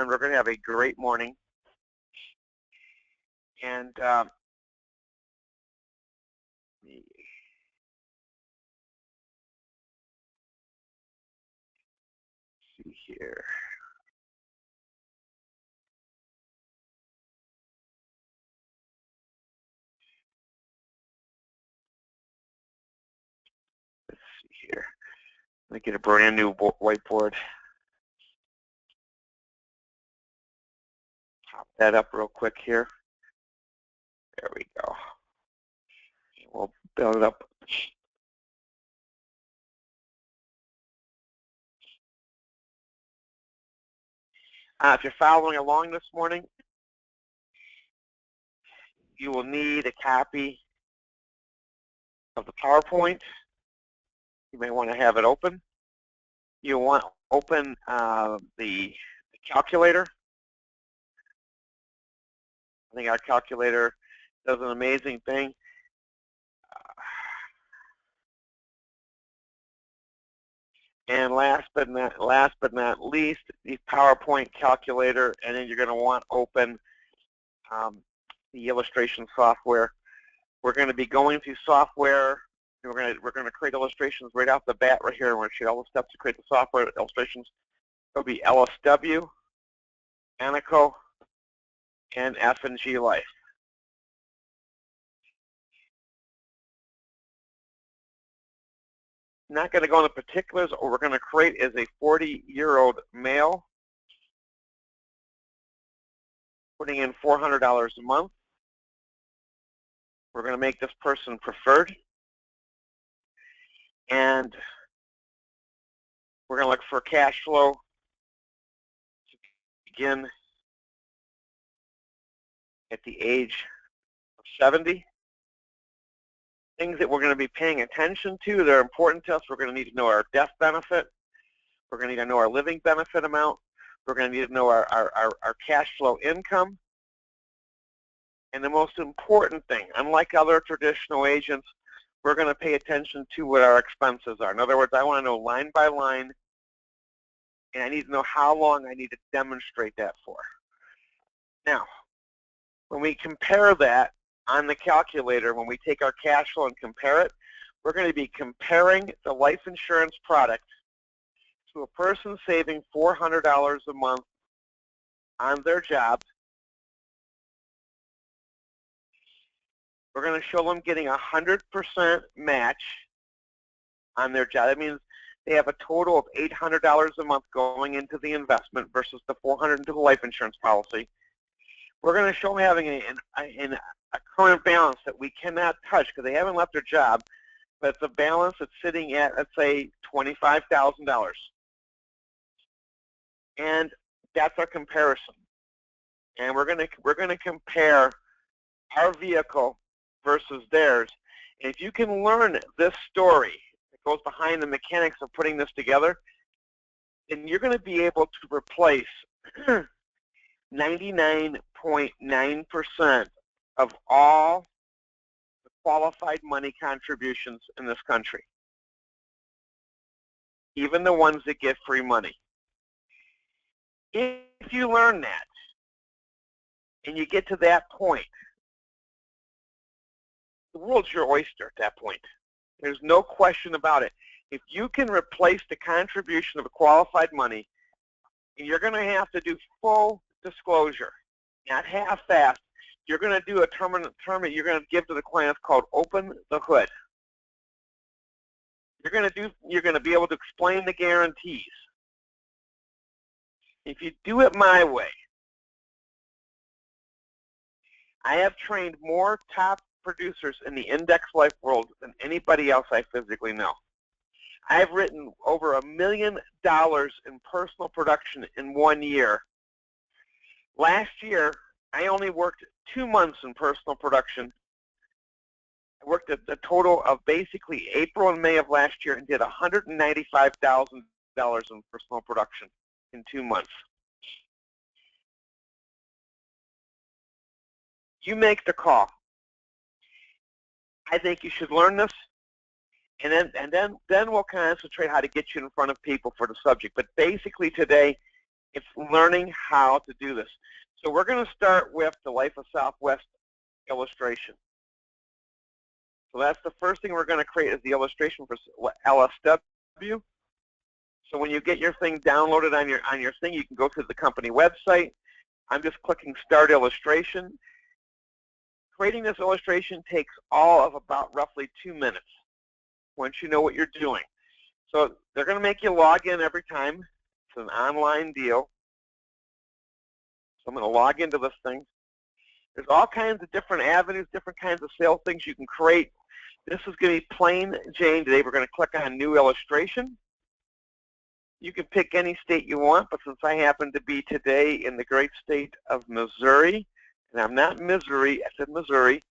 and we're going to have a great morning. And see here. Let's see here. Let me get a brand new whiteboard. Pop that up real quick here. There we go. We'll build it up. If you're following along this morning, you will need a copy of the PowerPoint. You may want to have it open. You'll want to open the calculator. I think our calculator does an amazing thing. And last but not least, the PowerPoint calculator, and then you're going to want open the illustration software. We're going to be going through software. We're going to create illustrations right off the bat right here, and we're going to show you all the steps to create the software illustrations. It'll be LSW, Anaco, and F&G Life. Not going to go into particulars. What we're going to create is a 40-year-old male putting in $400 a month. We're going to make this person preferred. And we're going to look for cash flow to begin at the age of 70. Things that we're going to be paying attention to that are important to us. We're going to need to know our death benefit. We're going to need to know our living benefit amount. We're going to need to know our cash flow income. And the most important thing, unlike other traditional agents, we're going to pay attention to what our expenses are. In other words, I want to know line by line, and I need to know how long I need to demonstrate that for. Now, when we compare that on the calculator, when we take our cash flow and compare it, we're going to be comparing the life insurance product to a person saving $400 a month on their job. We're going to show them getting 100% match on their job. That means they have a total of $800 a month going into the investment versus the $400 into the life insurance policy. We're going to show them having a current balance that we cannot touch because they haven't left their job, but it's a balance that's sitting at, let's say, $25,000. And that's our comparison. And we're going to compare our vehicle versus theirs. And if you can learn this story that goes behind the mechanics of putting this together, then you're going to be able to replace 99.9% of all the qualified money contributions in this country, even the ones that get free money. If you learn that and you get to that point, the world's your oyster at that point. There's no question about it. If you can replace the contribution of a qualified money, and you're going to have to do full disclosure, not half-assed. You're going to do a term that you're going to give to the clients called open the hood. You're going to be able to explain the guarantees. If you do it my way, I have trained more top producers in the index life world than anybody else I physically know. I've written over $1 million in personal production in 1 year. Last year, I only worked 2 months in personal production. I worked at a total of basically April and May of last year and did $195,000 in personal production in 2 months. You make the call. I think you should learn this, and then we'll concentrate how to get you in front of people for the subject. But basically today, It's learning how to do this. So we're going to start with the Life of Southwest illustration. So that's the first thing we're going to create is the illustration for LSW. So when you get your thing downloaded on your thing, you can go to the company website. I'm just clicking Start Illustration. Creating this illustration takes all of about roughly 2 minutes once you know what you're doing. So they're going to make you log in every time. It's an online deal. So I'm going to log into this thing. There's all kinds of different avenues, different kinds of sales things you can create. This is going to be plain Jane today. We're going to click on New Illustration. You can pick any state you want, but since I happen to be today in the great state of Missouri, and I'm not Missouri, I said Missouri,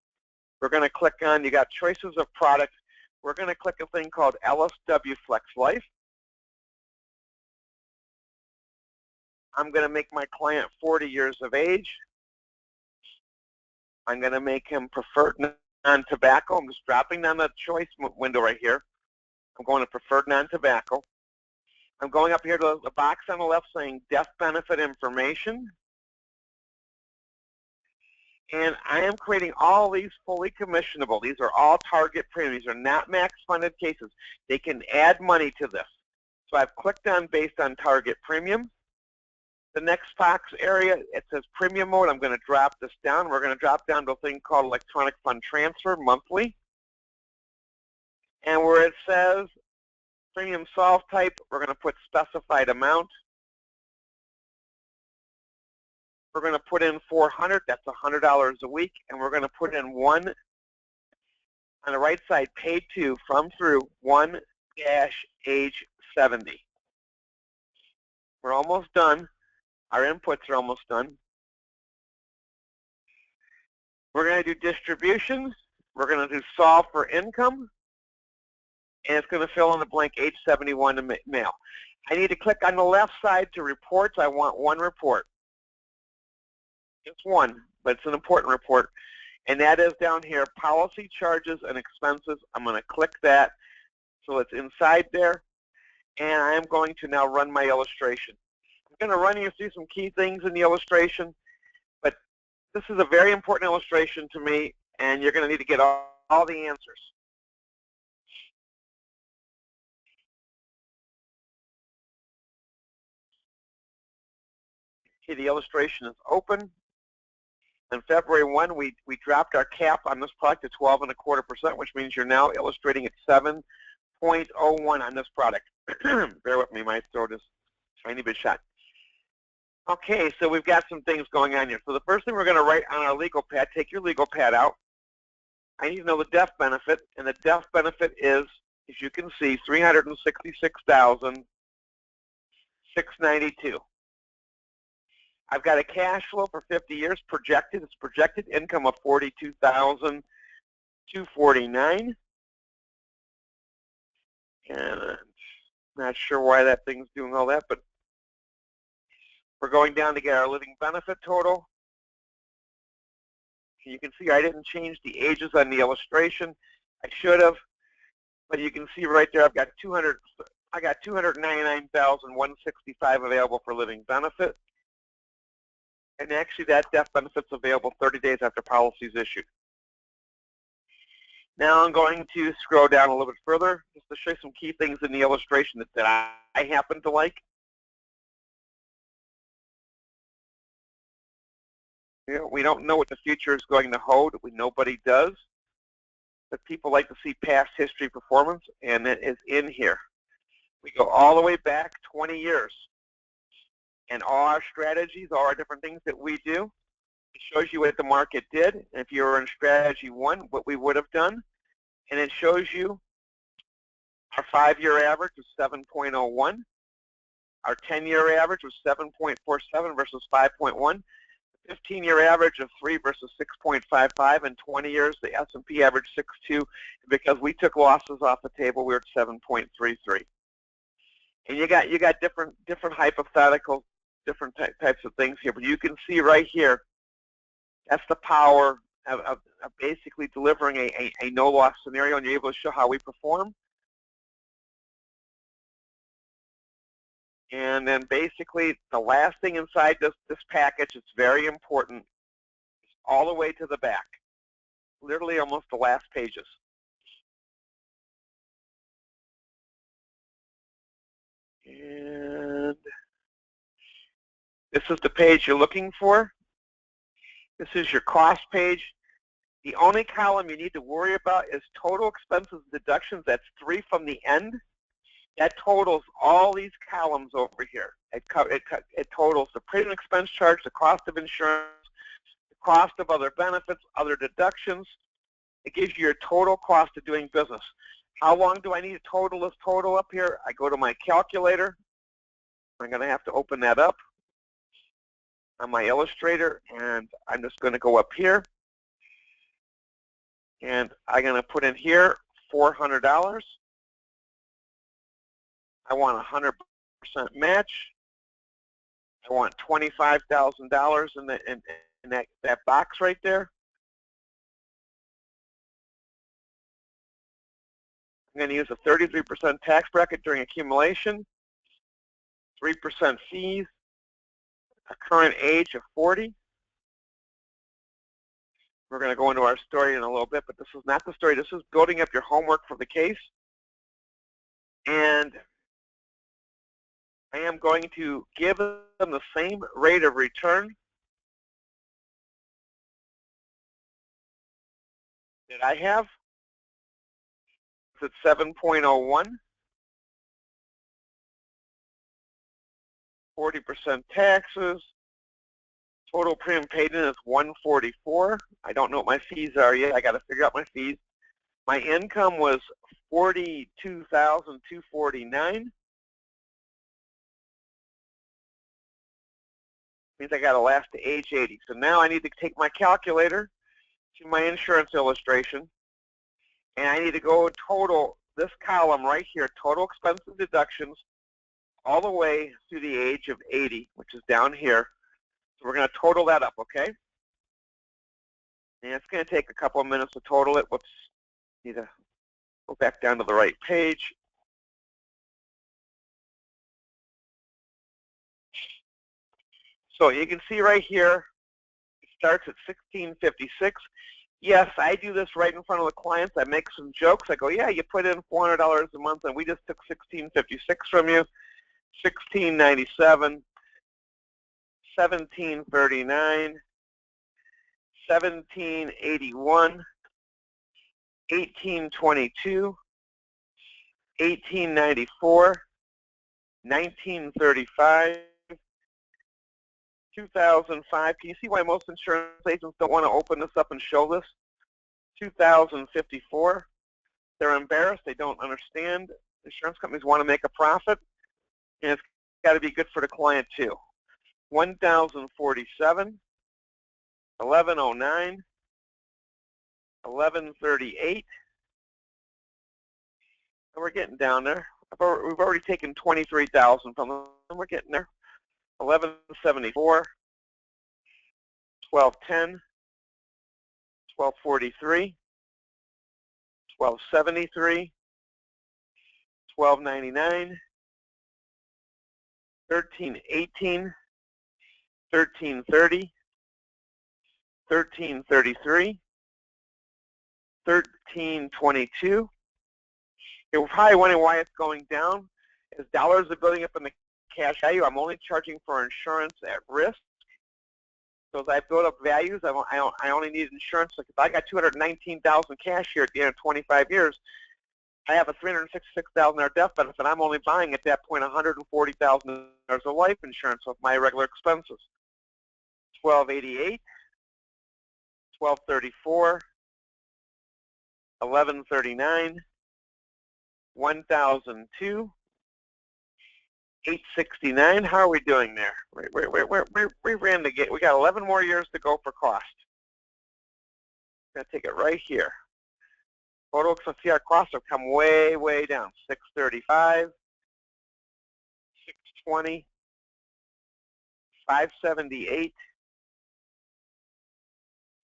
we're going to click on, you got choices of products. We're going to click a thing called LSW Flex Life. I'm going to make my client 40 years of age. I'm going to make him preferred non-tobacco. I'm just dropping down the choice window right here. I'm going to preferred non-tobacco. I'm going up here to the box on the left saying death benefit information. And I am creating all these fully commissionable. These are all target premiums. These are not max funded cases. They can add money to this. So I've clicked on based on target premium. The next box area, it says premium mode. I'm going to drop this down. We're going to drop down to a thing called electronic fund transfer monthly. And where it says premium solve type, we're going to put specified amount. We're going to put in 400, that's $100 a week, and we're going to put in one, on the right side, pay to, from through, 1-age 70. We're almost done. Our inputs are almost done. We're going to do distributions. We're going to do solve for income, and it's going to fill in the blank age 71 to male. I need to click on the left side to reports. I want one report. Just one, but it's an important report. And that is down here, policy charges and expenses. I'm going to click that so it's inside there. And I am going to now run my illustration. I'm going to run you through some key things in the illustration, but this is a very important illustration to me, and you're going to need to get all the answers. Okay, the illustration is open. On February 1, we dropped our cap on this product to 12.25%, which means you're now illustrating at 7.01 on this product. Bear with me, my throat is a tiny bit shot. Okay, so we've got some things going on here. So the first thing we're going to write on our legal pad, take your legal pad out. I need to know the death benefit, and the death benefit is, as you can see, $366,692. I've got a cash flow for 50 years projected. It's projected income of $42,249. And I'm not sure why that thing's doing all that, but we're going down to get our living benefit total. You can see I didn't change the ages on the illustration. I should have, but you can see right there I've got 299,165 available for living benefit. And actually that death benefit's available 30 days after policy is issued. Now I'm going to scroll down a little bit further just to show you some key things in the illustration that I happen to like. You know, we don't know what the future is going to hold. Nobody does. But people like to see past history performance, and it is in here. We go all the way back 20 years. And all our strategies, all our different things that we do, it shows you what the market did. And if you were in strategy 1, what we would have done. And it shows you our 5-year average was 7.01. Our 10-year average was 7.47 versus 5.1. 15-year average of 3 versus 6.55, and 20 years the S&P average 6.2. Because we took losses off the table, we were at 7.33. And you got different hypotheticals, different types of things here, but you can see right here, that's the power of basically delivering a no-loss scenario, and you're able to show how we perform. And then basically the last thing inside this package, it's very important, all the way to the back, literally almost the last pages. And this is the page you're looking for. This is your cost page. The only column you need to worry about is total expenses and deductions. That's 3 from the end. That totals all these columns over here. It totals the premium expense charge, the cost of insurance, the cost of other benefits, other deductions. It gives you your total cost of doing business. How long do I need to total this total up here? I go to my calculator. I'm going to have to open that up on my Illustrator, and I'm just going to go up here, and I'm going to put in here $400. I want 100% match. I want $25,000 in that box right there. I'm going to use a 33% tax bracket during accumulation, 3% fees, a current age of 40. We're going to go into our story in a little bit, but this is not the story. This is building up your homework for the case. And I am going to give them the same rate of return that I have. It's at 7.01. 40% taxes. Total premium paid in is $144. I don't know what my fees are yet. I got to figure out my fees. My income was $42,249. Means I got to last to age 80. So now I need to take my calculator to my insurance illustration, and I need to go total this column right here, total expenses deductions, all the way through the age of 80, which is down here. So we're going to total that up, okay? And it's going to take a couple of minutes to total it. Whoops, need to go back down to the right page. So you can see right here, it starts at $1,656. Yes, I do this right in front of the clients. I make some jokes. I go, yeah, you put in $400 a month, and we just took $1,656 from you, $1,697, $1,739, $1,781, $1,822, $1,894, $1,935, $2,005. Can you see why most insurance agents don't want to open this up and show this? $2,054. They're embarrassed. They don't understand. Insurance companies want to make a profit, and it's got to be good for the client too. $1,047, $1,109, $1,138. And we're getting down there. We've already taken $23,000 from them. We're getting there. $1,174, $1,210, $1,243, $1,273, $1,299, $1,318, $1,330, $1,333, $1,322. You're probably wondering why it's going down. As dollars are building up in the cash value, I'm only charging for insurance at risk. So as I build up values, I only need insurance. Like if I got $219,000 cash here at the end of 25 years, I have a $366,000 death benefit. I'm only buying at that point $140,000 of life insurance with my regular expenses. $1,288, $1,234, $1,139, $1,002, $869. How are we doing there? We ran the gate. We got 11 more years to go for cost. I'm going to take it right here. Total, so see our costs have come way, way down. $635, $620, $578,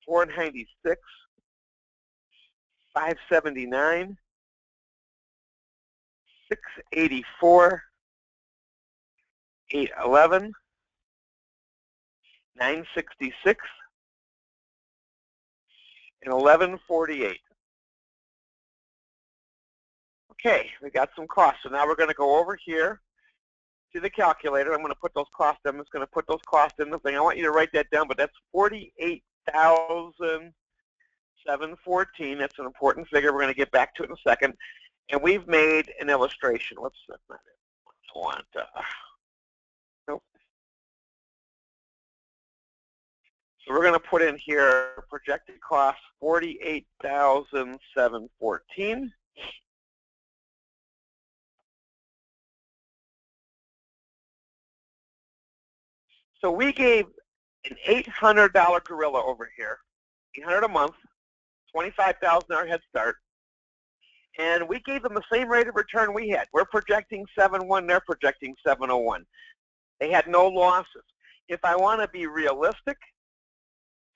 $496, $579, $684, 811, 966, and 1148. Okay, we got some costs. So now we're going to go over here to the calculator. I'm going to put those costs in. I'm just going to put those costs in the thing. I want you to write that down, but that's $48,714. That's an important figure. We're going to get back to it in a second. And we've made an illustration. Whoops, that's not it. I want, nope. So we're going to put in here projected costs, $48,714. So we gave an $800 gorilla over here, $800 a month, $25,000 head start, and we gave them the same rate of return we had. We're projecting 7.1, they're projecting 7.01. They had no losses. If I want to be realistic,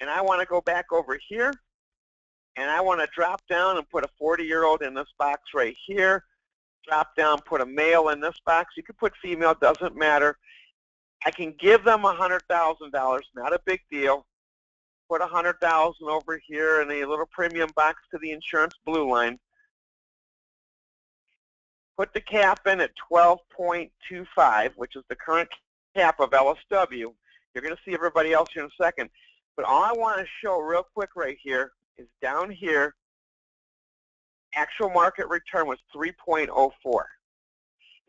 and I want to go back over here, and I want to drop down and put a 40-year-old in this box right here, drop down, put a male in this box. You could put female, doesn't matter. I can give them $100,000, not a big deal. Put $100,000 over here in a little premium box to the insurance blue line. Put the cap in at 12.25, which is the current cap of LSW. You're going to see everybody else here in a second. But all I want to show real quick right here is down here, actual market return was 3.04.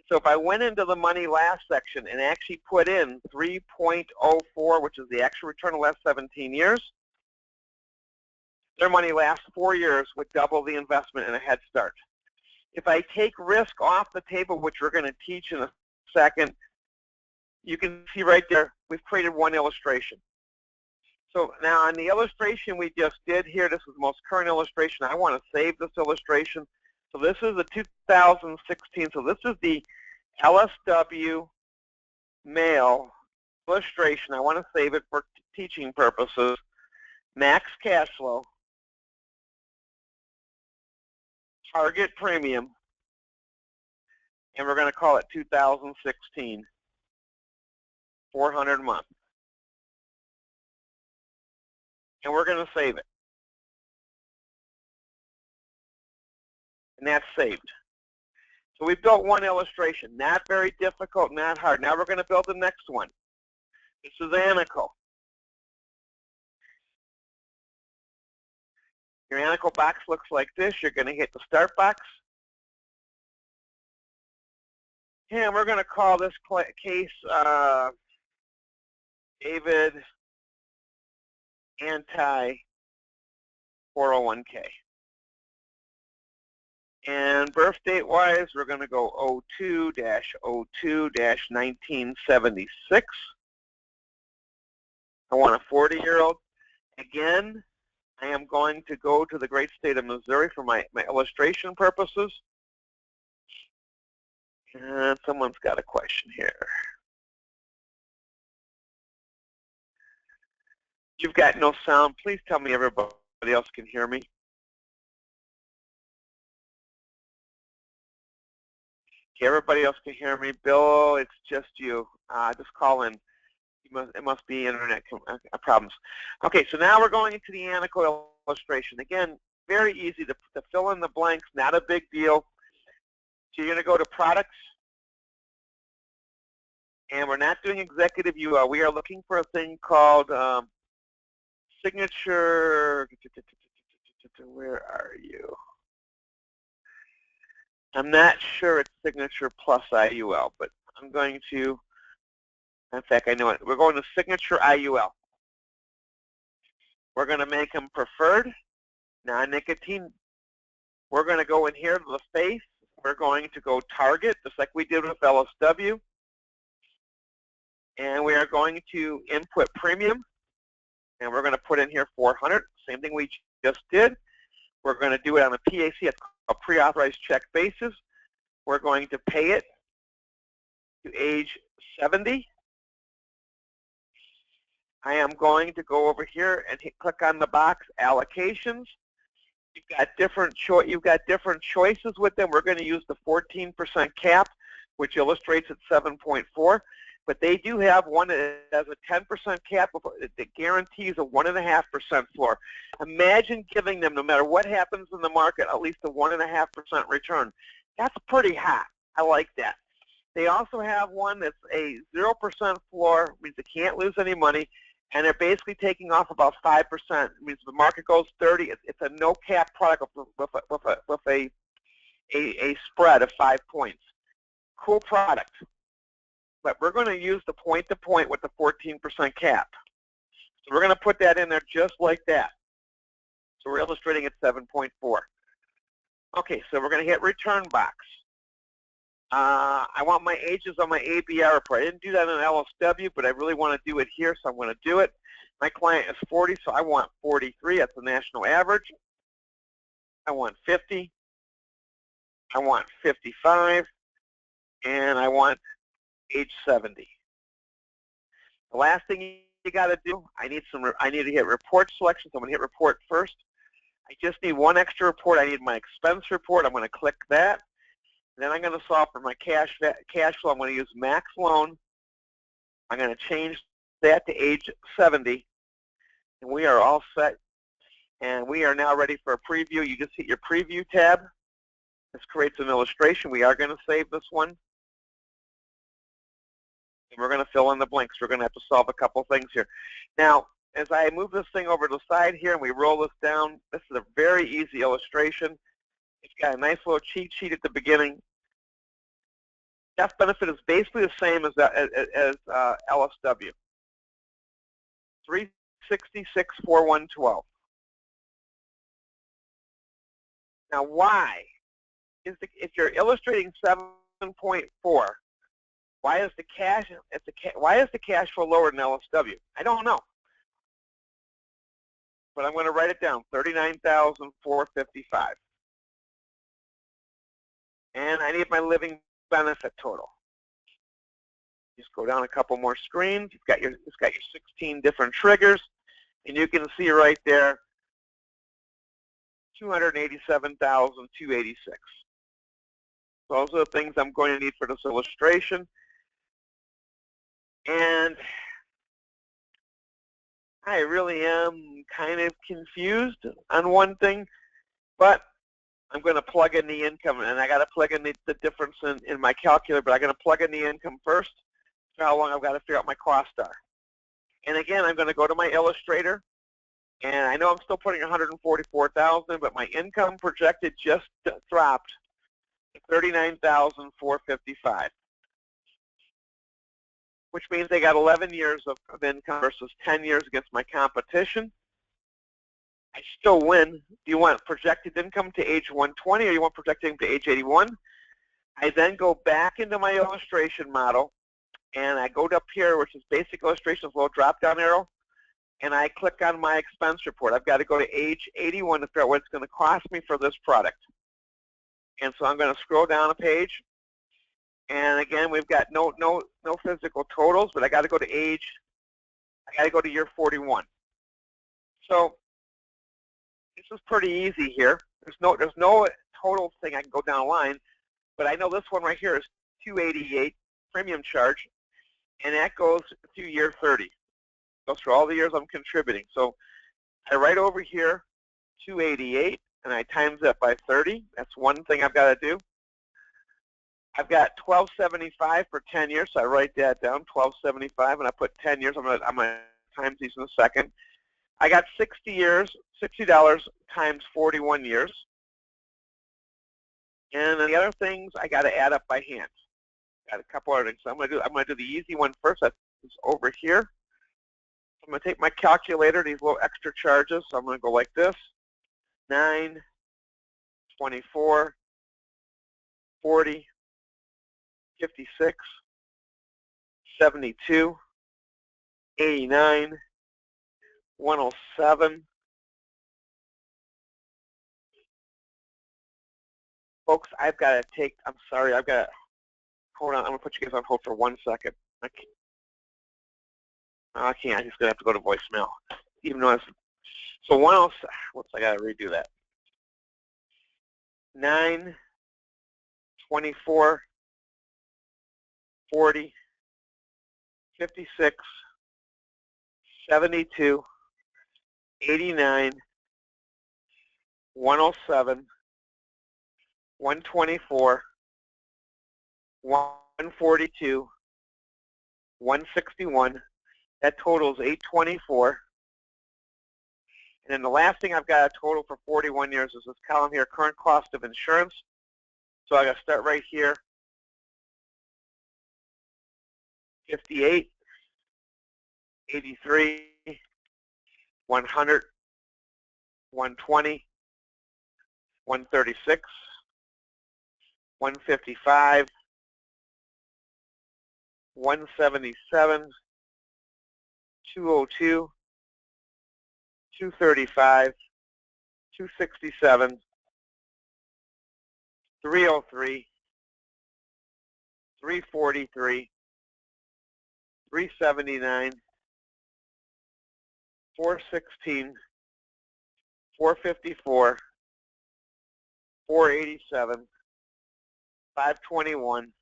So if I went into the money last section and actually put in 3.04, which is the actual return of the last 17 years, their money lasts 4 years with double the investment and a head start. If I take risk off the table, which we're going to teach in a second, you can see right there, we've created one illustration. So now on the illustration we just did here, this is the most current illustration. I want to save this illustration. So this is the 2016. So this is the LSW male illustration. I want to save it for teaching purposes. Max cash flow, target premium, and we're going to call it 2016, 400 a month. And we're going to save it. And that's saved. So we've built one illustration. Not very difficult, not hard. Now we're going to build the next one. This is Anaco. Your Anaco box looks like this. You're going to hit the start box. And we're going to call this case David Anti-401k. And birth date wise, we're going to go 02-02-1976. I want a 40-year-old. Again, I am going to go to the great state of Missouri for my illustration purposes. And someone's got a question here. You've got no sound. Please tell me everybody else can hear me. Okay, everybody else can hear me. Bill, it's just you. Just call in. It must be internet problems. Okay, so now we're going into the Anaco illustration. Again, very easy to fill in the blanks, not a big deal. So you're going to go to products, and we're not doing executive UL. We are looking for a thing called signature. Where are you? I'm not sure it's signature plus IUL, but I'm going to. In fact, I know it. We're going to signature IUL. We're going to make them preferred, non-nicotine. We're going to go in here to the face. We're going to go target, just like we did with LSW. And we are going to input premium. And we're going to put in here 400. Same thing we just did. We're going to do it on a PAC, it's a pre-authorized check basis. We're going to pay it to age 70. I am going to go over here and click on the box allocations. You've got different choices with them. We're going to use the 14% cap, which illustrates at 7.4. But they do have one that has a 10% cap that guarantees a 1.5% floor. Imagine giving them, no matter what happens in the market, at least a 1.5% return. That's pretty hot. I like that. They also have one that's a 0% floor, means they can't lose any money, and they're basically taking off about 5%. It means if the market goes 30, it's a no-cap product with a spread of 5 points. Cool product. But we're going to use the point-to-point with the 14% cap. So we're going to put that in there just like that. So we're illustrating at 7.4. Okay, so we're going to hit return box. I want my ages on my ABR report. I didn't do that in LSW, but I really want to do it here, so I'm going to do it. My client is 40, so I want 43. That's the national average. I want 50. I want 55. And I want age 70. The last thing you got to do, I need to hit report selection, so I'm going to hit report first. I just need one extra report. I need my expense report. I'm going to click that. And then I'm going to solve for my cash flow. I'm going to use max loan. I'm going to change that to age 70. And we are all set. And we are now ready for a preview. You just hit your preview tab. This creates an illustration. We are going to save this one. And we're going to fill in the blanks. We're going to have to solve a couple things here. Now, as I move this thing over to the side here and we roll this down, this is a very easy illustration. It's got a nice little cheat sheet at the beginning. Death benefit is basically the same as LSW. 366.4112. Now, why? If you're illustrating 7.4, why is the cash flow lower than LSW? I don't know. But I'm going to write it down, 39,455. And I need my living benefit total. Just go down a couple more screens. It's got your 16 different triggers, and you can see right there 287,286. Those are the things I'm going to need for this illustration. And I really am kind of confused on one thing, but I'm going to plug in the income, and I got to plug in the difference in my calculator, but I'm going to plug in the income first, so how long I've got to figure out my costs are. And again, I'm going to go to my illustrator, and I know I'm still putting 144,000, but my income projected just dropped to 39,455, which means they got 11 years of income versus 10 years against my competition. I still win. Do you want projected income to age 120 or you want projected income to age 81? I then go back into my illustration model, and I go up here, which is basic illustrations, little drop-down arrow, and I click on my expense report. I've got to go to age 81 to figure out what it's going to cost me for this product. And so I'm going to scroll down a page, and again, we've got no physical totals, but I got to go to age. I got to go to year 41. So this is pretty easy here. There's no total thing I can go down a line, but I know this one right here is 288 premium charge, and that goes to year 30. Goes through all the years I'm contributing. So I write over here 288, and I times that by 30. That's one thing I've got to do. I've got 1275 for 10 years, so I write that down, 1275, and I put 10 years. I'm going to times these in a second. I got 60 years, $60 times 41 years. And then the other things I got to add up by hand. Got a couple other things. So I'm going to do the easy one first. That's over here. I'm going to take my calculator, these little extra charges. So I'm going to go like this: 9, 24, 40, 56, 72, 89, 107. Folks, I've got to take, I'm sorry, I've got to, hold on, I'm going to put you guys on hold for 1 second. I can't, I'm just going to have to go to voicemail. Even though it's, so 107, whoops, I got to redo that. 9, 24, 40, 56, 72, 89, 107, 124, 142, 161. That totals 824. And then the last thing I've got a total for 41 years is this column here, current cost of insurance. So I got to start right here. 58, 83, 100, 120, 136, 155, 177, 202, 235, 267, 303, 343, 379, 416, 454, 487, 521,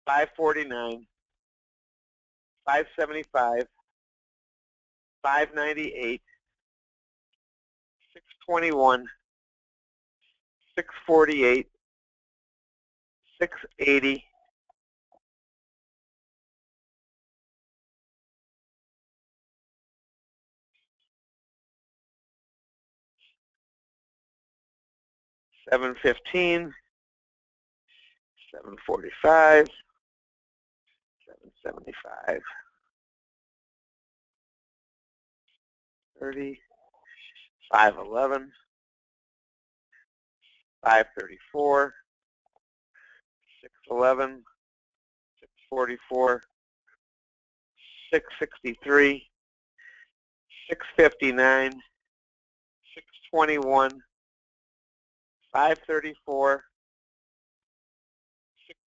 549, 575, 598, 621, 648, 680, 715, 745, 775, 30, 511, 534, 611, 644, 663, 659, 621, 534,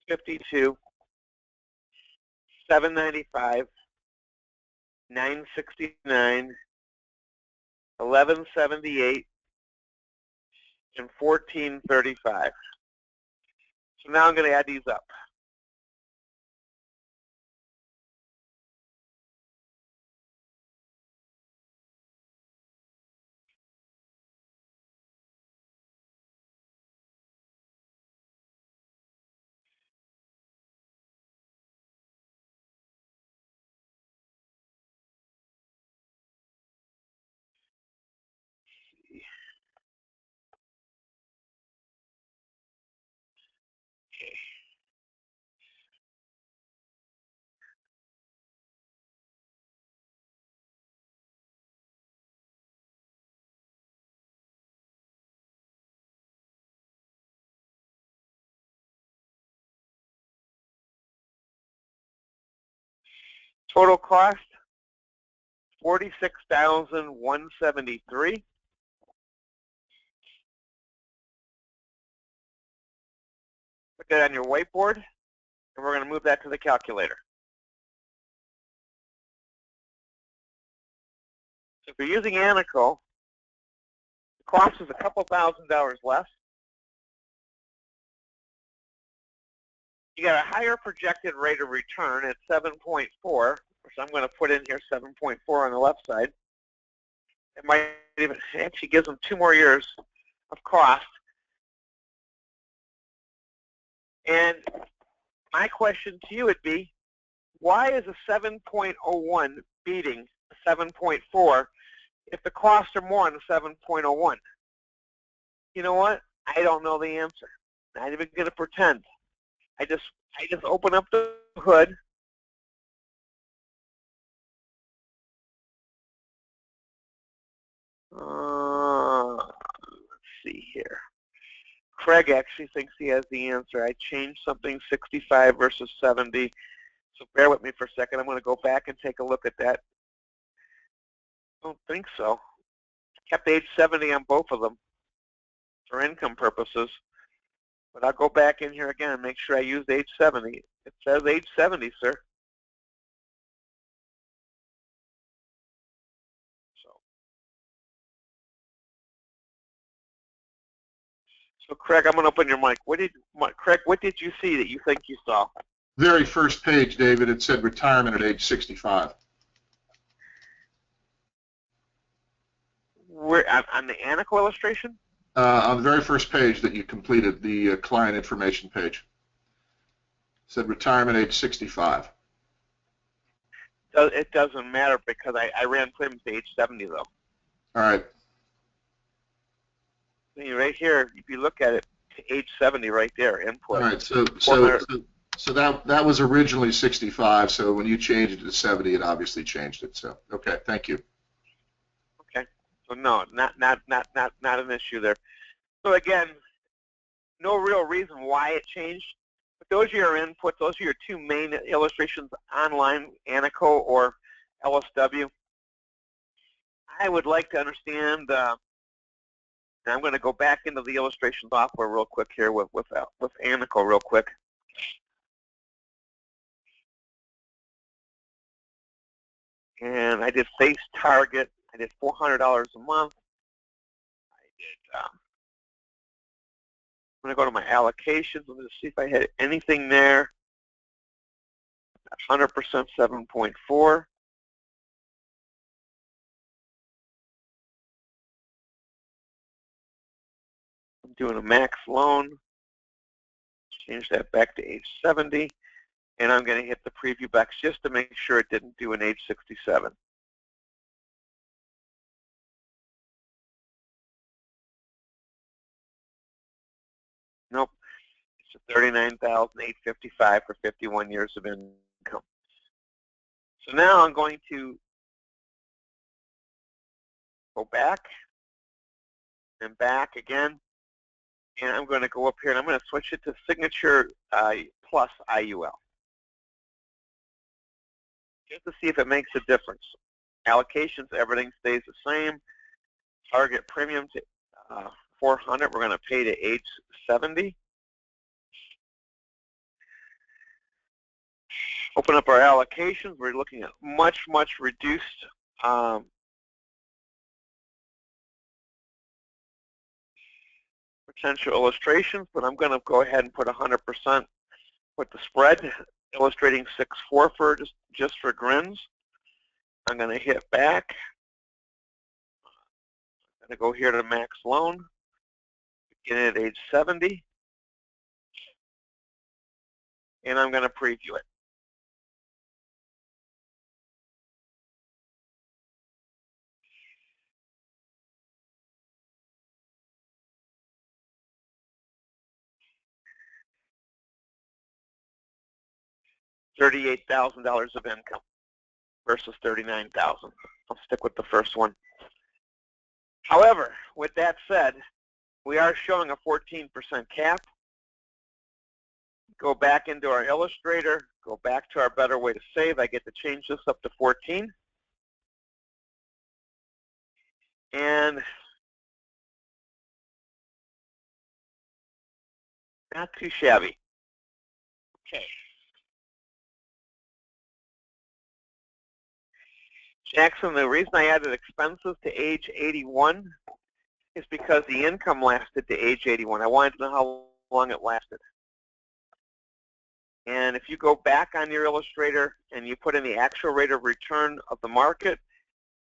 652, 795, 969, 1178, and 1435. So now I'm going to add these up. Total cost, $46,173. Put that on your whiteboard, and we're going to move that to the calculator. So if you're using Anaco, the cost is a couple $1,000s less. You got a higher projected rate of return at 7.4, which I'm going to put in here 7.4 on the left side. It might even actually gives them 2 more years of cost. And my question to you would be, why is a 7.01 beating a 7.4 if the costs are more on the 7.01? You know what? I don't know the answer. Not even going to pretend. I just open up the hood. Let's see here. Craig actually thinks he has the answer. I changed something, 65 versus 70. So bear with me for a second. I'm going to go back and take a look at that. I don't think so. Kept age 70 on both of them for income purposes. But I'll go back in here again and make sure I used age 70. It says age 70, sir. So Craig, I'm going to open your mic. Craig, what did you see that you think you saw? Very first page, David, it said retirement at age 65. Where on the Anaco illustration? On the very first page that you completed, the client information page, it said retirement age 65. It doesn't matter because I ran claims to age 70 though. All right. See, right here, if you look at it, to age 70 right there, All input. right. So that was originally 65. So when you changed it to 70, it obviously changed it. So okay, thank you. Okay. So no, not an issue there. So again, no real reason why it changed. But those are your inputs. Those are your two main illustrations online, Anaco or LSW. I would like to understand, and I'm going to go back into the illustration software real quick here with Anaco real quick. And I did face target. I did $400 a month. I did. I'm going to go to my allocations. I'm going to see if I had anything there. 100% 7.4. I'm doing a max loan. Change that back to age 70. And I'm going to hit the preview box just to make sure it didn't do an age 67. Nope. It's $39,855 for 51 years of income. So now I'm going to go back and back again. And I'm going to go up here and I'm going to switch it to Signature plus IUL. Just to see if it makes a difference. Allocations, everything stays the same. Target premium to 400. We're going to pay to age 70. Open up our allocations. We're looking at much reduced potential illustrations, but I'm going to go ahead and put 100% with the spread, illustrating 6.4 for just for grins. I'm going to hit back. I'm going to go here to max loan, beginning at age 70, and I'm going to preview it. $38,000 of income versus $39,000. I'll stick with the first one. However, with that said, we are showing a 14% cap. Go back into our Illustrator, go back to our better way to save. I get to change this up to 14. And not too shabby. Okay. Jackson, the reason I added expenses to age 81 is because the income lasted to age 81. I wanted to know how long it lasted. And if you go back on your Illustrator and you put in the actual rate of return of the market,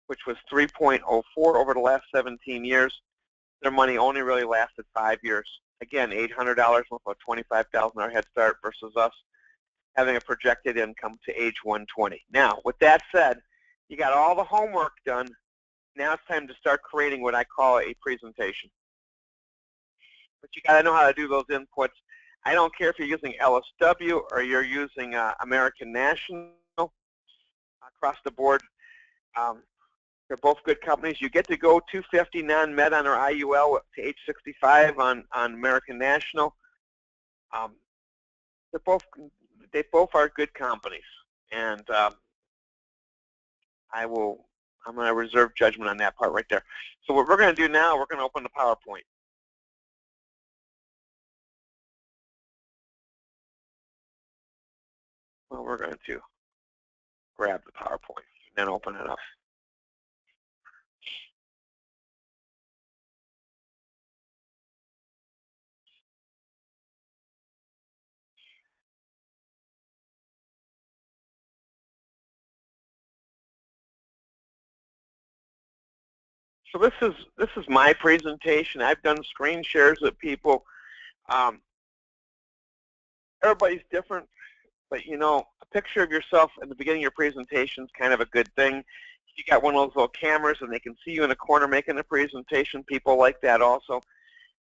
which was 3.04 over the last 17 years, their money only really lasted 5 years. Again, $800 with a $25,000 head start versus us having a projected income to age 120. Now, with that said, you got all the homework done. Now it's time to start creating what I call a presentation. But you got to know how to do those inputs. I don't care if you're using LSW or you're using American National across the board. They're both good companies. You get to go 250 non-med on our IUL to age 65 on American National. They both are good companies, and I'm going to reserve judgment on that part right there. So what we're going to do now, we're going to open the PowerPoint. Well, we're going to grab the PowerPoint and then open it up. So this is my presentation. I've done screen shares with people. Everybody's different, but you know, a picture of yourself in the beginning of your presentation is kind of a good thing. You got one of those little cameras and they can see you in a corner making a presentation. People like that also.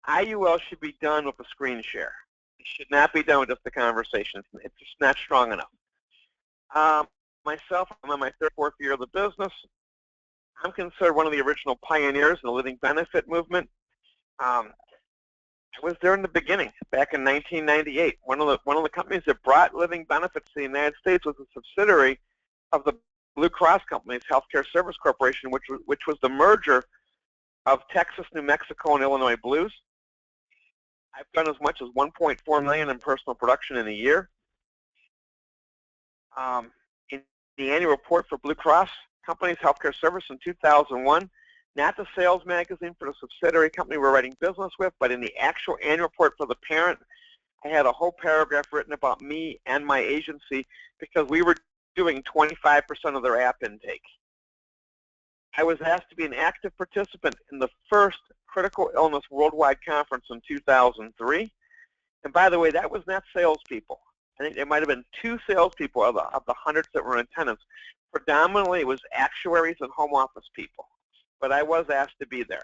IUL should be done with a screen share. It should not be done with just a conversation. It's just not strong enough. Myself, I'm on my third, fourth year of the business. I'm considered one of the original pioneers in the living benefit movement. I was there in the beginning, back in 1998. One of the companies that brought living benefits to the United States was a subsidiary of the Blue Cross Company's Healthcare Service Corporation, which was the merger of Texas, New Mexico, and Illinois Blues. I've done as much as 1.4 million in personal production in a year. In the annual report for Blue Cross Company's Healthcare Service in 2001, not the sales magazine for the subsidiary company we're writing business with, but in the actual annual report for the parent, I had a whole paragraph written about me and my agency because we were doing 25% of their app intake. I was asked to be an active participant in the first critical illness worldwide conference in 2003. And by the way, that was not salespeople. I think there might have been 2 salespeople of the hundreds that were in attendance. Predominantly, it was actuaries and home office people. But I was asked to be there.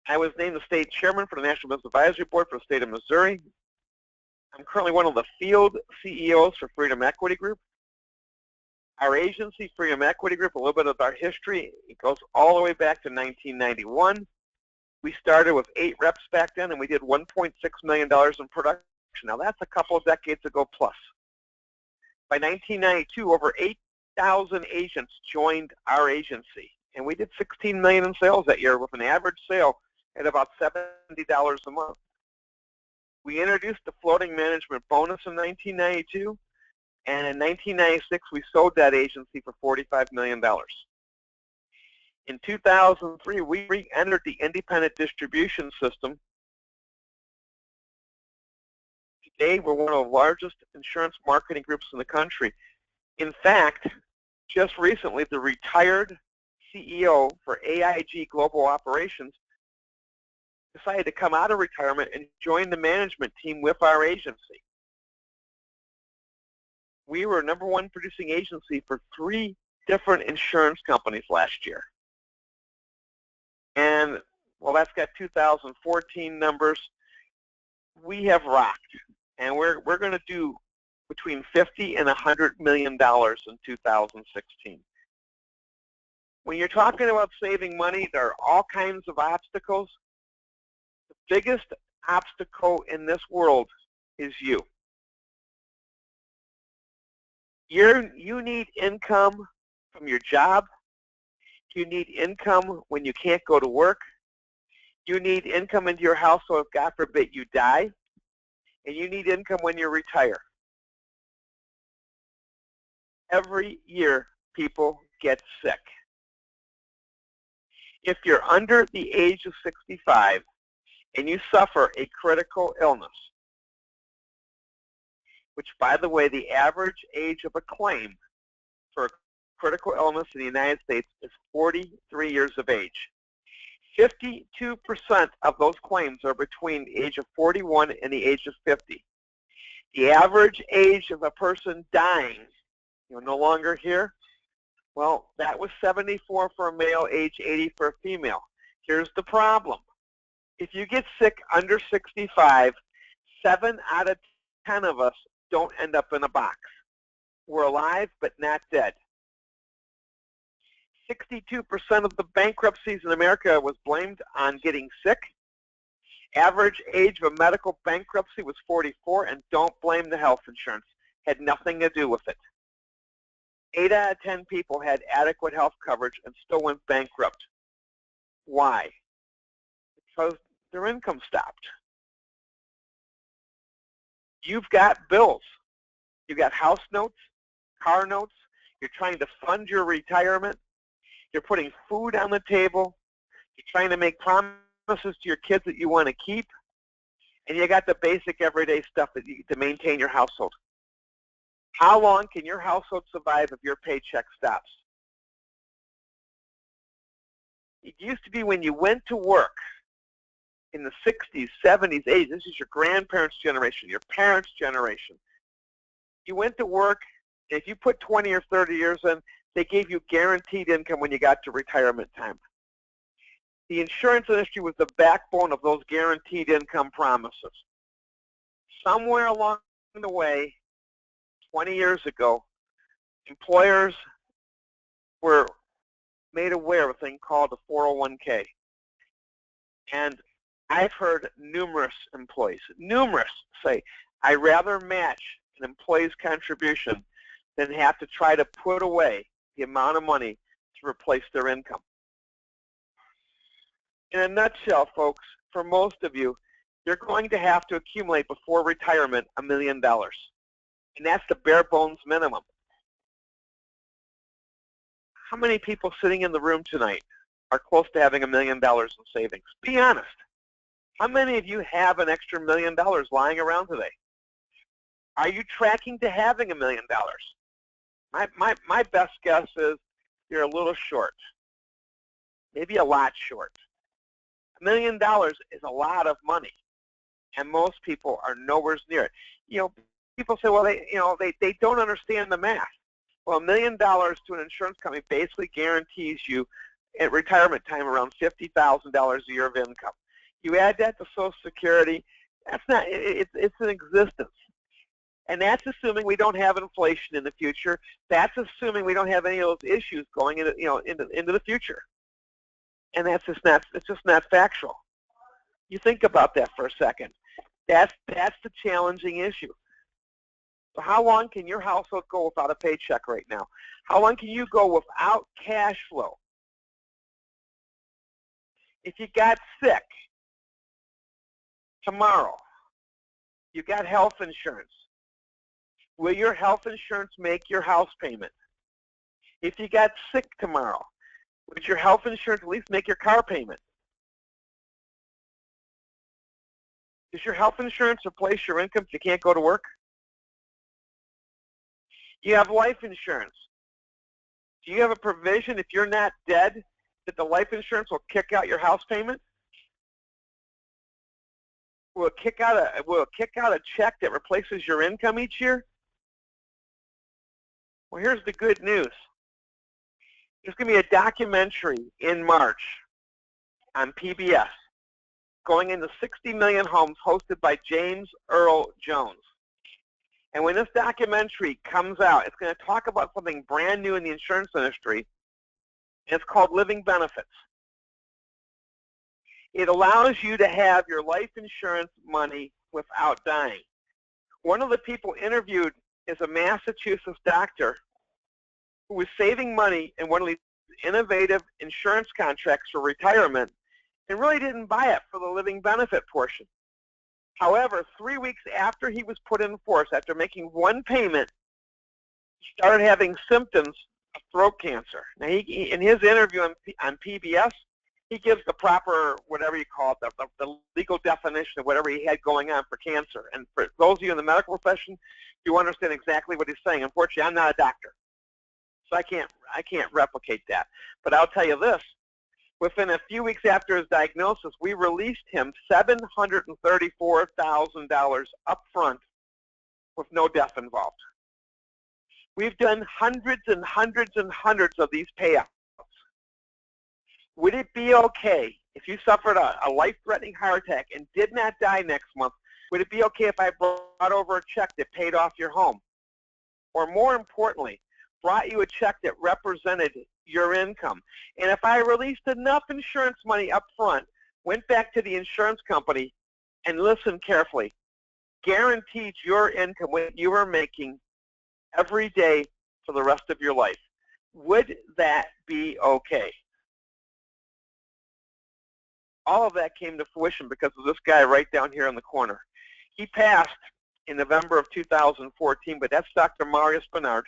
I was named the state chairman for the National Business Advisory Board for the state of Missouri. I'm currently one of the field CEOs for Freedom Equity Group. Our agency, Freedom Equity Group, a little bit of our history, it goes all the way back to 1991. We started with 8 reps back then, and we did $1.6 million in production. Now, that's a couple of decades ago plus. By 1992, over 8,000 agents joined our agency, and we did $16 million in sales that year with an average sale at about $70 a month. We introduced the floating management bonus in 1992, and in 1996, we sold that agency for $45 million. In 2003, we re-entered the independent distribution system. Today, we're one of the largest insurance marketing groups in the country. In fact, just recently, the retired CEO for AIG Global Operations decided to come out of retirement and join the management team with our agency. We were #1 producing agency for 3 different insurance companies last year. And, well, that's got 2014 numbers. We have rocked. And we're going to do between $50 and $100 million in 2016. When you're talking about saving money, there are all kinds of obstacles. The biggest obstacle in this world is you. You need income from your job. You need income when you can't go to work. You need income into your household if, God forbid, you die. And you need income when you retire. Every year, people get sick. If you're under the age of 65 and you suffer a critical illness, which, by the way, the average age of a claim for a critical illness in the United States is 43 years of age. 52% of those claims are between the age of 41 and the age of 50. The average age of a person dying, no longer here, well, that was 74 for a male, age 80 for a female. Here's the problem. If you get sick under 65, 7 out of 10 of us don't end up in a box. We're alive but not dead. 62% of the bankruptcies in America was blamed on getting sick. Average age of a medical bankruptcy was 44, and don't blame the health insurance. Had nothing to do with it. 8 out of 10 people had adequate health coverage and still went bankrupt. Why? Because their income stopped. You've got bills. You've got house notes, car notes. You're trying to fund your retirement. You're putting food on the table. You're trying to make promises to your kids that you want to keep. And you got the basic everyday stuff to maintain your household. How long can your household survive if your paycheck stops? It used to be when you went to work in the 60s, 70s, 80s, this is your grandparents' generation, your parents' generation. You went to work, and if you put 20 or 30 years in, they gave you guaranteed income when you got to retirement time. The insurance industry was the backbone of those guaranteed income promises. Somewhere along the way, 20 years ago, employers were made aware of a thing called the 401k. And I've heard numerous employees, say, I'd rather match an employee's contribution than have to try to put away the amount of money to replace their income. In a nutshell, folks, for most of you, you're going to have to accumulate before retirement $1 million. And that's the bare bones minimum. How many people sitting in the room tonight are close to having $1 million in savings? Be honest. How many of you have an extra $1 million lying around today? Are you tracking to having $1 million? My best guess is you're a little short, maybe a lot short. $1 million is a lot of money, and most people are nowhere near it. You know, people say, well, they don't understand the math. Well, $1 million to an insurance company basically guarantees you at retirement time around $50,000 a year of income. You add that to Social Security, that's not, it's an existence. And that's assuming we don't have inflation in the future. That's assuming we don't have any of those issues going into, into the future. And it's just not factual. You think about that for a second. That's the challenging issue. So how long can your household go without a paycheck right now? How long can you go without cash flow? If you got sick tomorrow, you got health insurance. Will your health insurance make your house payment? If you got sick tomorrow, would your health insurance at least make your car payment? Does your health insurance replace your income if you can't go to work? You have life insurance. Do you have a provision if you're not dead that the life insurance will kick out your house payment? Will it kick out a check that replaces your income each year? Well, here's the good news. There's going to be a documentary in March on PBS going into 60 million homes hosted by James Earl Jones. And when this documentary comes out, it's going to talk about something brand new in the insurance industry, and it's called living benefits. It allows you to have your life insurance money without dying. One of the people interviewed is a Massachusetts doctor who was saving money in one of these innovative insurance contracts for retirement and really didn't buy it for the living benefit portion. However, 3 weeks after he was put in force, after making one payment, he started having symptoms of throat cancer. Now, in his interview on PBS, he gives the proper, whatever you call it, the legal definition of whatever he had going on for cancer. And for those of you in the medical profession, you understand exactly what he's saying. Unfortunately, I'm not a doctor, so I can't replicate that. But I'll tell you this. Within a few weeks after his diagnosis, we released him $734,000 up front with no death involved. We've done hundreds and hundreds and hundreds of these payouts. Would it be okay if you suffered a life-threatening heart attack and did not die next month? Would it be okay if I brought over a check that paid off your home? Or more importantly, brought you a check that represented your income? And if I released enough insurance money up front, went back to the insurance company, and listened carefully, guaranteed your income, what you were making every day for the rest of your life, would that be okay? All of that came to fruition because of this guy right down here in the corner. He passed in November of 2014, but that's Dr. Marius Bernard.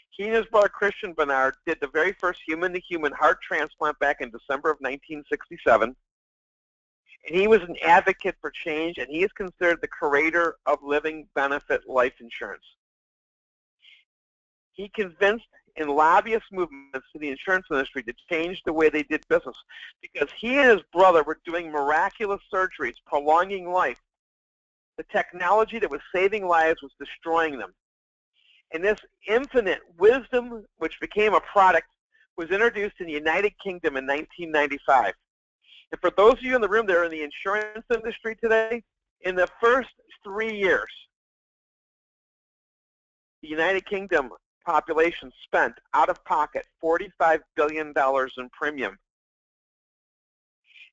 He and his brother Christian Bernard did the very first human-to-human heart transplant back in December of 1967. And he was an advocate for change, and he is considered the creator of living benefit life insurance. He convinced in lobbyist movements to the insurance industry to change the way they did business, because he and his brother were doing miraculous surgeries, prolonging life. The technology that was saving lives was destroying them. And this infinite wisdom, which became a product, was introduced in the United Kingdom in 1995. And for those of you in the room that are in the insurance industry today, in the first 3 years, the United Kingdom population spent out of pocket $45 billion in premium.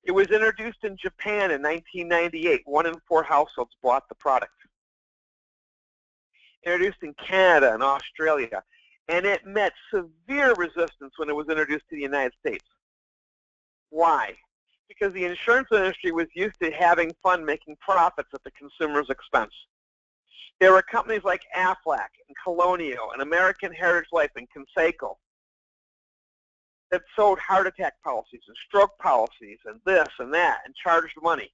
It was introduced in Japan in 1998. 1 in 4 households bought the product. Introduced in Canada and Australia. And it met severe resistance when it was introduced to the United States. Why? Because the insurance industry was used to having fun making profits at the consumer's expense. There were companies like Aflac and Colonial and American Heritage Life and Conseco that sold heart attack policies and stroke policies and this and that and charged money.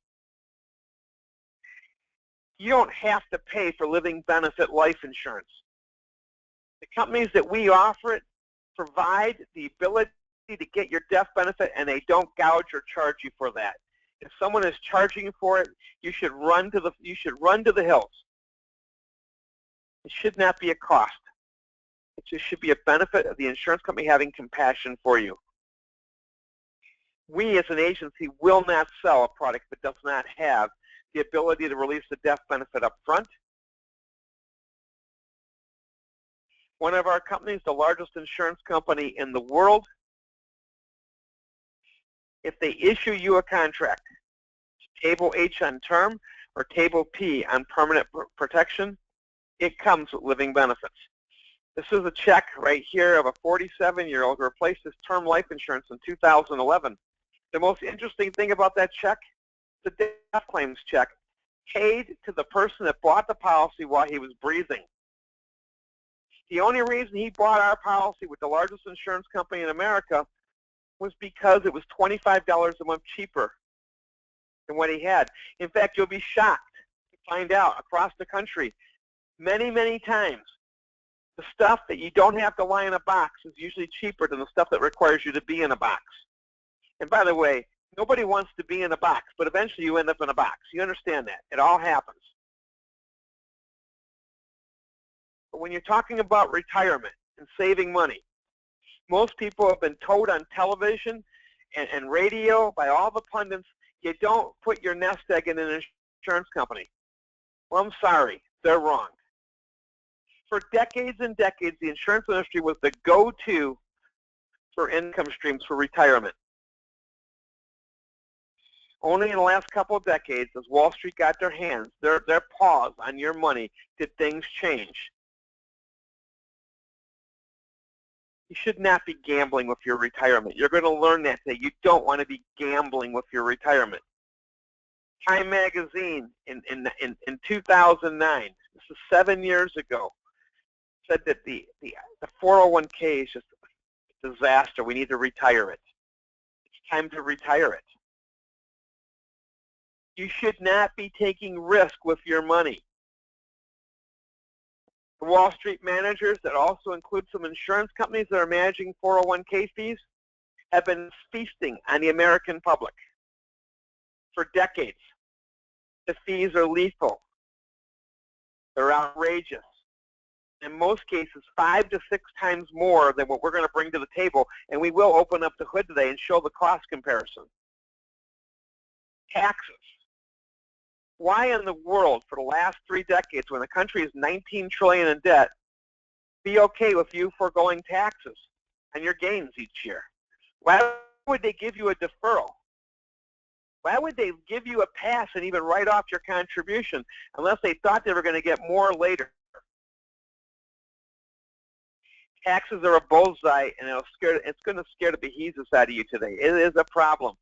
You don't have to pay for living benefit life insurance. The companies that we offer it provide the ability to get your death benefit, and they don't gouge or charge you for that. If someone is charging you for it, you should run to the hills. It should not be a cost. It just should be a benefit of the insurance company having compassion for you. We as an agency will not sell a product that does not have the ability to release the death benefit up front. One of our companies, the largest insurance company in the world, if they issue you a contract, Table H on term or Table P on permanent protection, it comes with living benefits. This is a check right here of a 47-year-old who replaced his term life insurance in 2011. The most interesting thing about that check, the death claims check, paid to the person that bought the policy while he was breathing. The only reason he bought our policy with the largest insurance company in America was because it was $25 a month cheaper than what he had. In fact, you'll be shocked to find out across the country many, many times the stuff that you don't have to lie in a box is usually cheaper than the stuff that requires you to be in a box. And by the way, nobody wants to be in a box, but eventually you end up in a box. You understand that. It all happens. But when you're talking about retirement and saving money, most people have been told on television and radio by all the pundits, you don't put your nest egg in an insurance company. Well, I'm sorry. They're wrong. For decades and decades, the insurance industry was the go-to for income streams for retirement. Only in the last couple of decades, as Wall Street got their paws on your money, did things change. You should not be gambling with your retirement. You're going to learn that today. You don't want to be gambling with your retirement. Time Magazine in 2009, this is 7 years ago, said that the 401k is just a disaster. We need to retire it. It's time to retire it. You should not be taking risk with your money. The Wall Street managers that also include some insurance companies that are managing 401k fees have been feasting on the American public for decades. The fees are lethal. They're outrageous. In most cases, 5 to 6 times more than what we're going to bring to the table, and we will open up the hood today and show the cost comparison. Taxes. Why in the world, for the last 3 decades, when the country is $19 trillion in debt, be okay with you foregoing taxes on your gains each year? Why would they give you a deferral? Why would they give you a pass and even write off your contribution unless they thought they were going to get more later? Taxes are a bullseye, and it's going to scare the bejesus out of you today. It is a problem.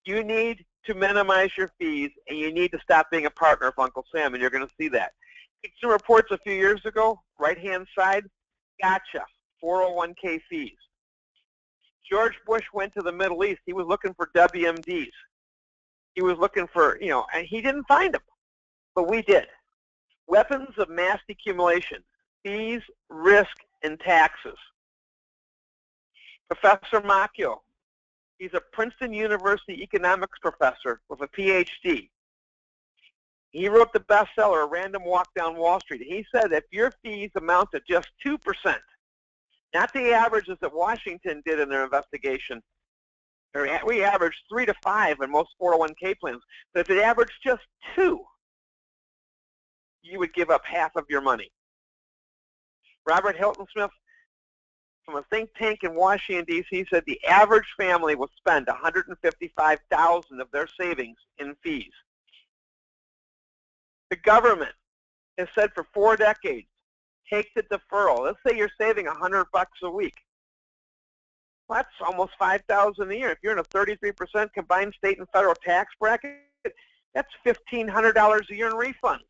You need to minimize your fees, and you need to stop being a partner of Uncle Sam, and you're going to see that. Consumer Reports a few years ago, right-hand side, gotcha, 401k fees. George Bush went to the Middle East. He was looking for WMDs. He was looking for, and he didn't find them, but we did. Weapons of mass accumulation, fees, risk, and taxes. Professor Macchio, he's a Princeton University economics professor with a PhD. He wrote the bestseller, A Random Walk Down Wall Street. He said if your fees amount to just 2%, not the averages that Washington did in their investigation, we averaged 3 to 5 in most 401k plans, but if it averaged just 2, you would give up half of your money. Robert Hilton Smith from a think tank in Washington, D.C. said the average family will spend $155,000 of their savings in fees. The government has said for 4 decades, take the deferral. Let's say you're saving $100 a week. Well, that's almost $5,000 a year. If you're in a 33% combined state and federal tax bracket, that's $1,500 a year in refunds.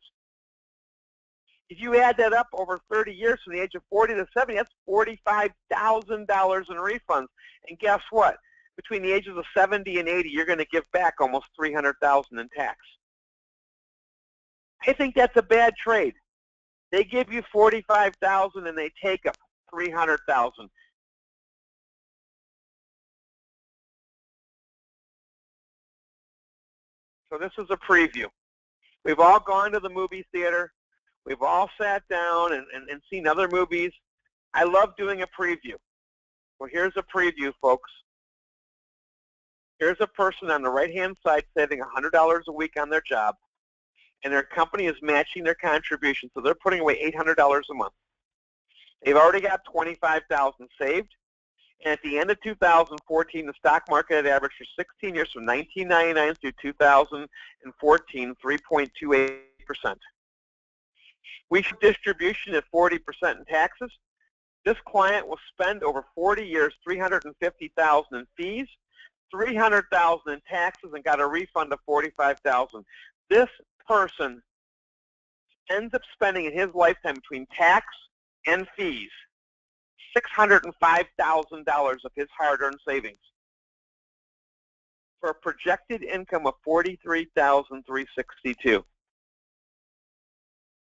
If you add that up over 30 years from the age of 40 to 70, that's $45,000 in refunds. And guess what? Between the ages of 70 and 80, you're going to give back almost $300,000 in tax. I think that's a bad trade. They give you $45,000 and they take up $300,000. So this is a preview. We've all gone to the movie theater. We've all sat down and seen other movies. I love doing a preview. Well, here's a preview, folks. Here's a person on the right-hand side saving $100 a week on their job, and their company is matching their contribution, so they're putting away $800 a month. They've already got $25,000 saved, and at the end of 2014, the stock market had averaged for 16 years, from 1999 through 2014, 3.28%. We show distribution at 40% in taxes. This client will spend over 40 years $350,000 in fees, $300,000 in taxes, and got a refund of $45,000. This person ends up spending in his lifetime between tax and fees $605,000 of his hard-earned savings for a projected income of $43,362.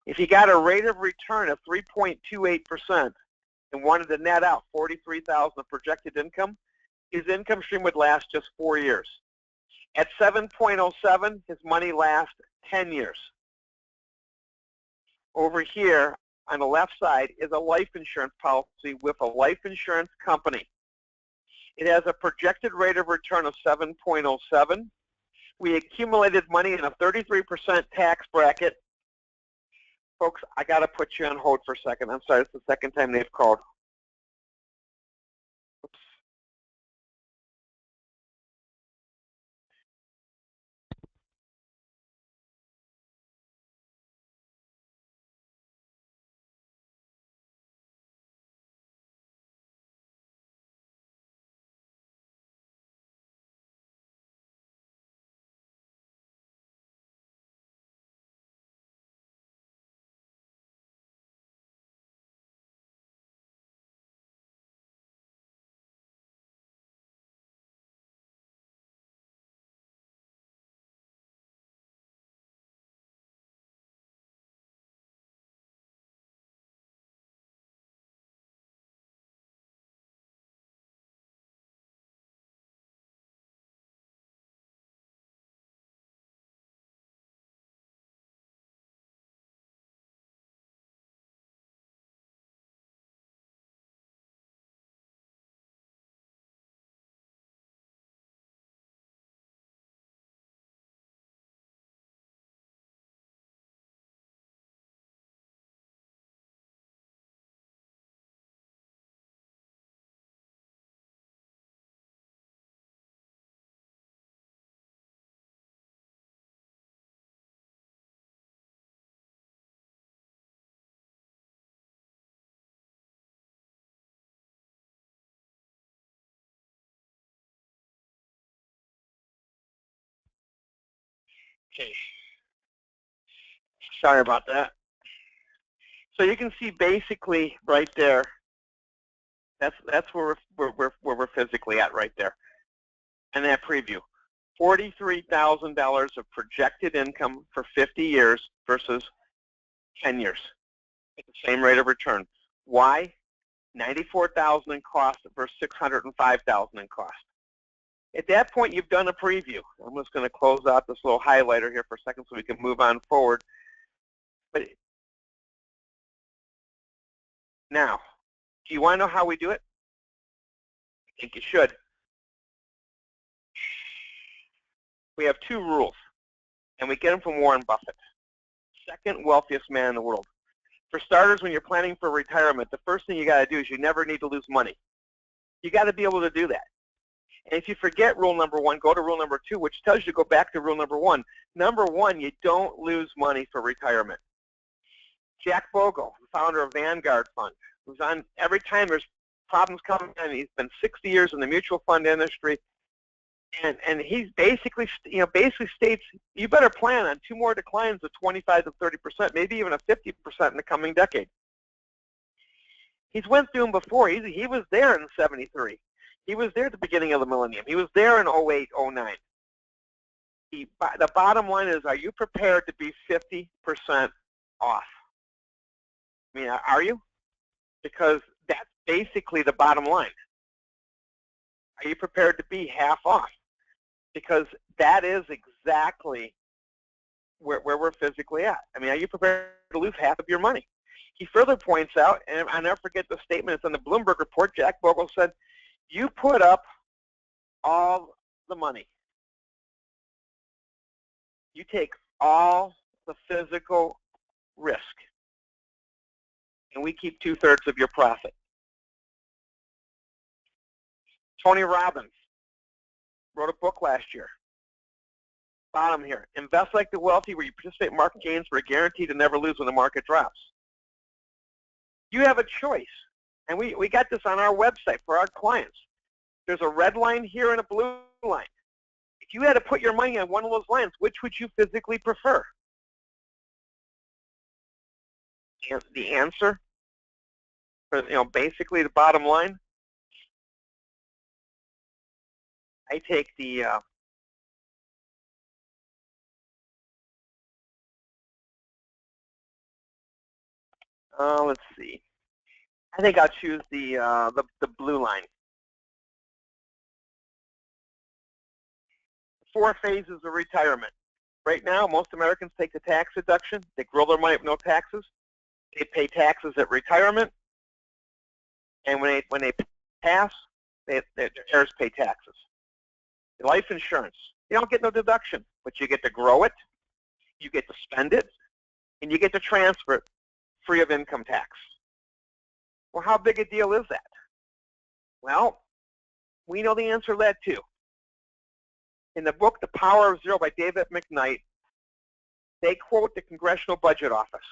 If he got a rate of return of 3.28% and wanted to net out $43,000 of projected income, his income stream would last just 4 years. At 7.07, his money lasts 10 years. Over here on the left side is a life insurance policy with a life insurance company. It has a projected rate of return of 7.07. We accumulated money in a 33% tax bracket. Folks, I got to put you on hold for a second. I'm sorry, it's the second time they've called. Oops. Okay. Sorry about that. So you can see basically right there, that's where we're physically at right there. And that preview, $43,000 of projected income for 50 years versus 10 years at the same rate of return. Why? $94,000 in cost versus $605,000 in cost. At that point, you've done a preview. I'm just going to close out this little highlighter here for a second so we can move on forward. But now, do you want to know how we do it? I think you should. We have two rules, and we get them from Warren Buffett, second wealthiest man in the world. For starters, when you're planning for retirement, the first thing you got to do is you never need to lose money. You got to be able to do that. And if you forget rule number one, go to rule number two, which tells you to go back to rule number one. Number one, you don't lose money for retirement. Jack Bogle, the founder of Vanguard Fund, who's on every time there's problems coming in. He's been 60 years in the mutual fund industry, and he's basically states you better plan on two more declines of 25 to 30%, maybe even a 50% in the coming decade. He's went through them before. He was there in '73. He was there at the beginning of the millennium. He was there in '08, '09. The bottom line is, are you prepared to be 50% off? I mean, are you? Because that's basically the bottom line. Are you prepared to be half off? Because that is exactly where we're physically at. I mean, are you prepared to lose half of your money? He further points out, and I'll never forget the statement, it's on the Bloomberg report, Jack Bogle said, you put up all the money. You take all the physical risk, and we keep 2/3 of your profit. Tony Robbins wrote a book last year. Bottom here, Invest Like the Wealthy, where you participate in market gains but are guaranteed to never lose when the market drops. You have a choice, and we got this on our website for our clients. There's a red line here and a blue line. If you had to put your money on one of those lines, which would you physically prefer? And the answer, basically the bottom line, I take the let's see. I think I'll choose the blue line. 4 phases of retirement. Right now, most Americans take the tax deduction. They grow their money with no taxes. They pay taxes at retirement, and when they pass, their heirs pay taxes. Life insurance, you don't get no deduction, but you get to grow it, you get to spend it, and you get to transfer it free of income tax. Well, how big a deal is that? Well, we know the answer to that too. In the book, The Power of Zero by David McKnight, they quote the Congressional Budget Office.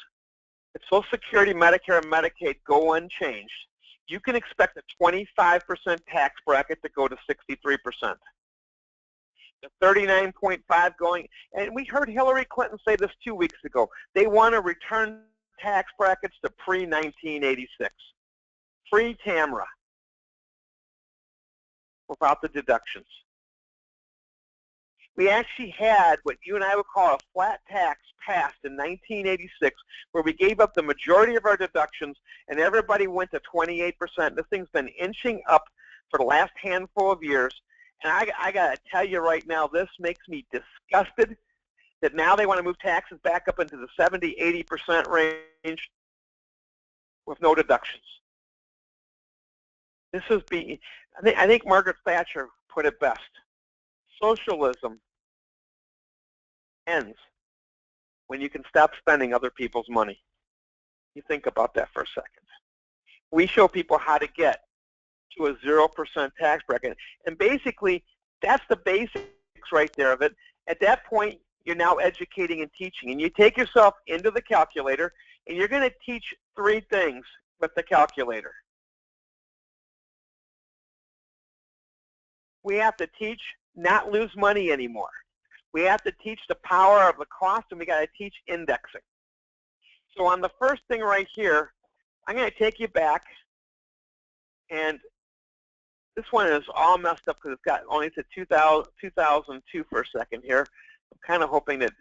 If Social Security, Medicare, and Medicaid go unchanged, you can expect a 25% tax bracket to go to 63%. The 39.5 going, and we heard Hillary Clinton say this 2 weeks ago. They want to return tax brackets to pre-1986. Pre-TAMRA, without the deductions. We actually had what you and I would call a flat tax passed in 1986, where we gave up the majority of our deductions and everybody went to 28%. This thing's been inching up for the last handful of years. And I got to tell you right now, this makes me disgusted that now they want to move taxes back up into the 70, 80% range with no deductions. This is I think Margaret Thatcher put it best. Socialism ends when you can stop spending other people's money. You think about that for a second. We show people how to get to a 0% tax bracket. And basically, that's the basics right there of it. At that point, you're now educating and teaching. And you take yourself into the calculator, and you're going to teach 3 things with the calculator. We have to teach not lose money anymore. We have to teach the power of the cost, and we got to teach indexing. So on the first thing right here, I'm going to take you back, and this one is all messed up because it's got only to 2002 for a second here. I'm kind of hoping that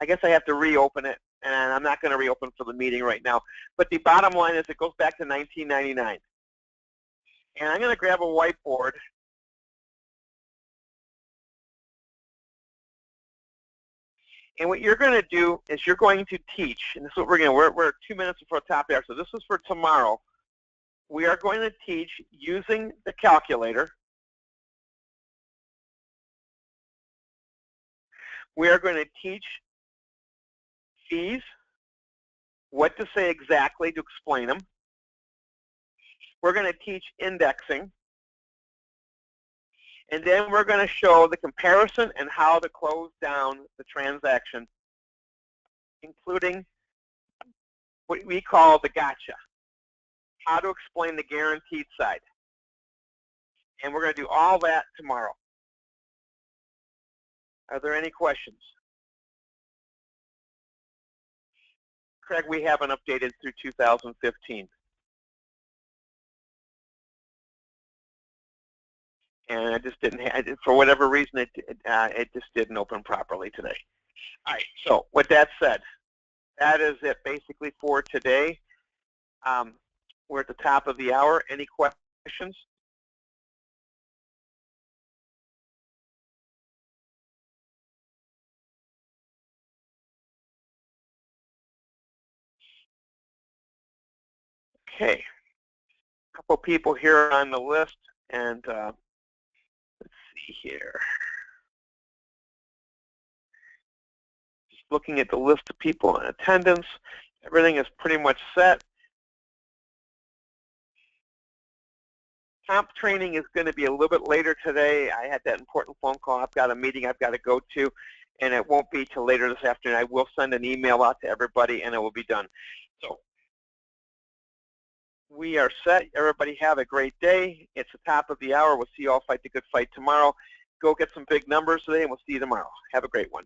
I guess I have to reopen it. and I'm not going to reopen for the meeting right now. But the bottom line is it goes back to 1999. And I'm going to grab a whiteboard. And what you're going to do is you're going to teach, and this is what we're going to, we're 2 minutes before the top hour, so this is for tomorrow. We are going to teach using the calculator. We are going to teach fees, what to say exactly to explain them. We're going to teach indexing. And then we're going to show the comparison and how to close down the transaction, including what we call the gotcha, how to explain the guaranteed side. And we're going to do all that tomorrow. Are there any questions? Craig, we haven't updated through 2015. And I just didn't have, for whatever reason, it just didn't open properly today. All right, so with that said, that is it basically for today. We're at the top of the hour. Any questions? Okay, a couple people here on the list, and let's see here. Just looking at the list of people in attendance, everything is pretty much set. Comp training is going to be a little bit later today. I had that important phone call. I've got a meeting I've got to go to, and it won't be till later this afternoon. I will send an email out to everybody, and it will be done. So we are set. Everybody have a great day. It's the top of the hour. We'll see you all fight the good fight tomorrow. Go get some big numbers today, and we'll see you tomorrow. Have a great one.